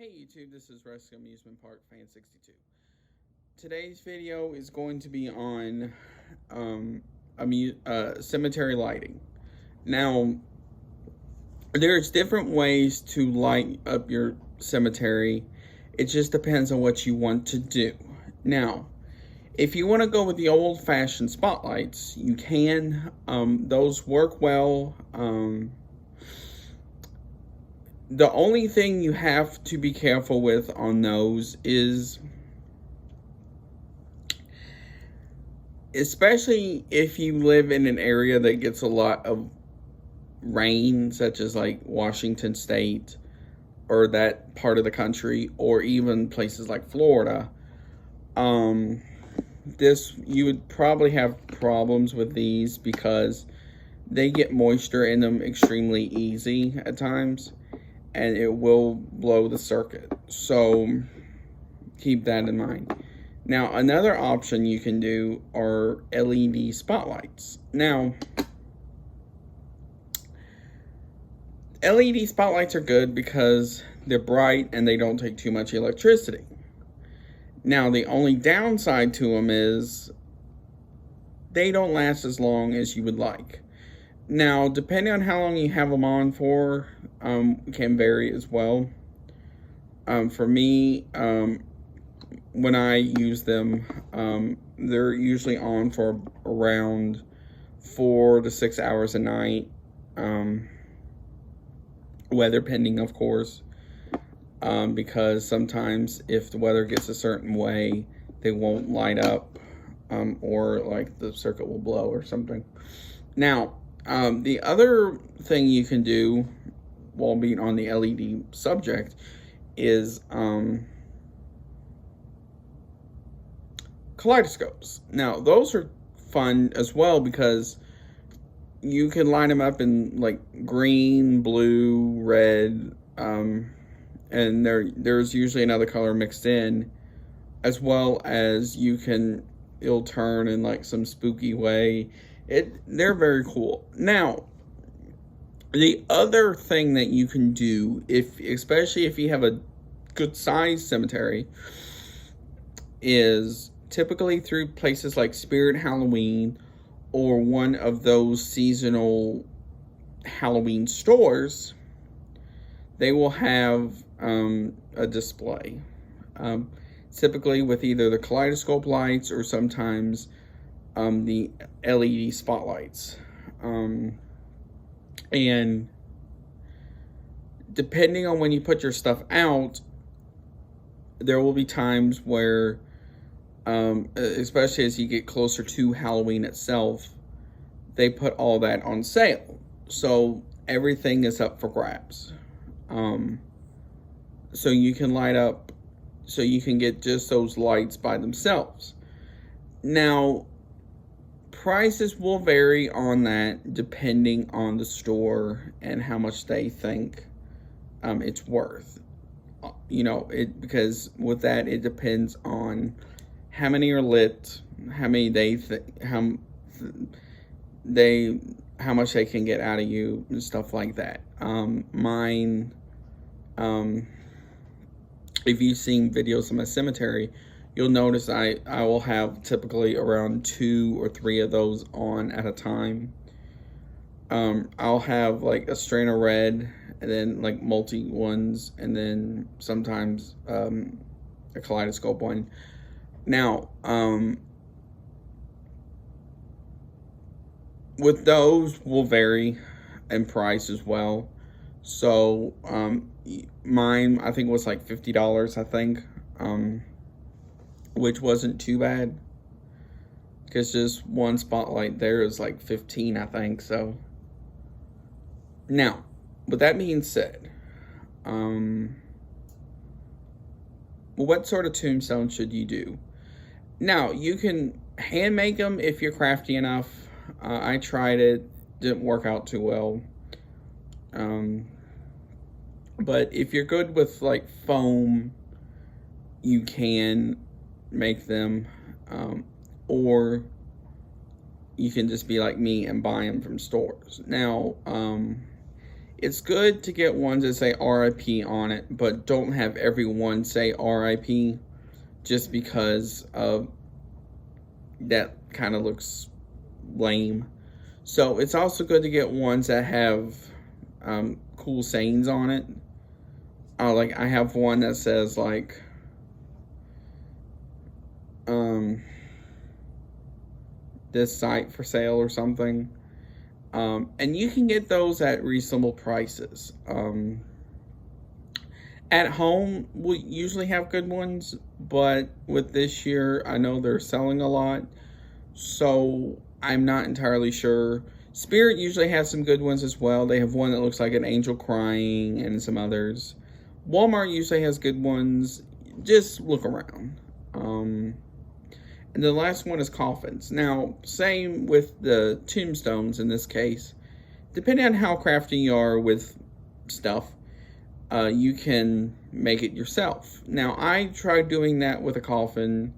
Hey YouTube, this is Rescue Amusement Park Fan 62. Today's video is going to be on cemetery lighting. Now, there's different ways to light up your cemetery. It just depends on what you want to do. Now, if you want to go with the old-fashioned spotlights, you can. Those work well. The only thing you have to be careful with on those is, especially if you live in an area that gets a lot of rain, such as like Washington State or that part of the country, or even places like Florida, you would probably have problems with these because they get moisture in them extremely easy at times, and it will blow the circuit. So keep that in mind. Now, another option you can do are LED spotlights. Now, LED spotlights are good because they're bright and they don't take too much electricity. Now, the only downside to them is they don't last as long as you would like. Now, depending on how long you have them on for, can vary as well. For me, when I use them, they're usually on for around 4 to 6 hours a night. Weather pending, of course, because sometimes if the weather gets a certain way, they won't light up, or like the circuit will blow or something. Now, the other thing you can do while being on the LED subject is kaleidoscopes. Now, those are fun as well because you can line them up in like green, blue, red, and there's usually another color mixed in, as well as it'll turn in like some spooky way. They're very cool. Now, the other thing that you can do, especially if you have a good sized cemetery, is typically through places like Spirit Halloween or one of those seasonal Halloween stores, they will have a display, typically with either the kaleidoscope lights or sometimes the LED spotlights. And depending on when you put your stuff out, there will be times where, especially as you get closer to Halloween itself, they put all that on sale. So everything is up for grabs. So you can get just those lights by themselves. Now, prices will vary on that depending on the store and how much they think it's worth. Because with that, it depends on how many are lit, how much they can get out of you and stuff like that. Mine, if you've seen videos of my cemetery, you'll notice I will have typically around 2 or 3 of those on at a time. I'll have like a strain of red, and then like multi ones, and then sometimes a kaleidoscope one. Now, with those will vary in price as well. So mine, I think, was like $50, I think, which wasn't too bad, because just one spotlight there is like 15, I think. So now, with that being said, what sort of tombstone should you do? Now, you can hand make them if you're crafty enough. I tried it, didn't work out too well. But if you're good with like foam, you can make them, or you can just be like me and buy them from stores. Now, It's good to get ones that say RIP on it, but don't have every one say RIP, just because that kind of looks lame. So it's also good to get ones that have cool sayings on it. Like I have one that says like this site for sale or something. And you can get those at reasonable prices. At home, we usually have good ones, but with this year, I know they're selling a lot, so I'm not entirely sure. Spirit usually has some good ones as well. They have one that looks like an angel crying and some others. Walmart usually has good ones. Just look around. And the last one is coffins. Now, same with the tombstones in this case. Depending on how crafty you are with stuff, you can make it yourself. Now, I tried doing that with a coffin.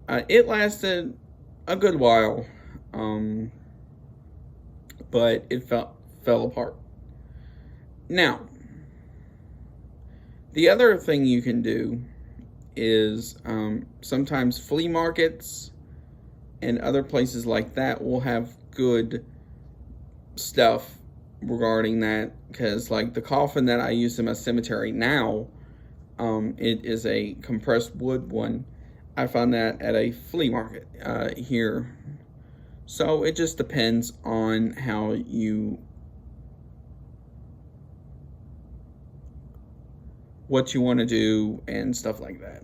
It lasted a good while, but it fell apart. Now, the other thing you can do is sometimes flea markets and other places like that will have good stuff regarding that, because like the coffin that I use in my cemetery now, it is a compressed wood one. I found that at a flea market here. So it just depends on how what you want to do and stuff like that.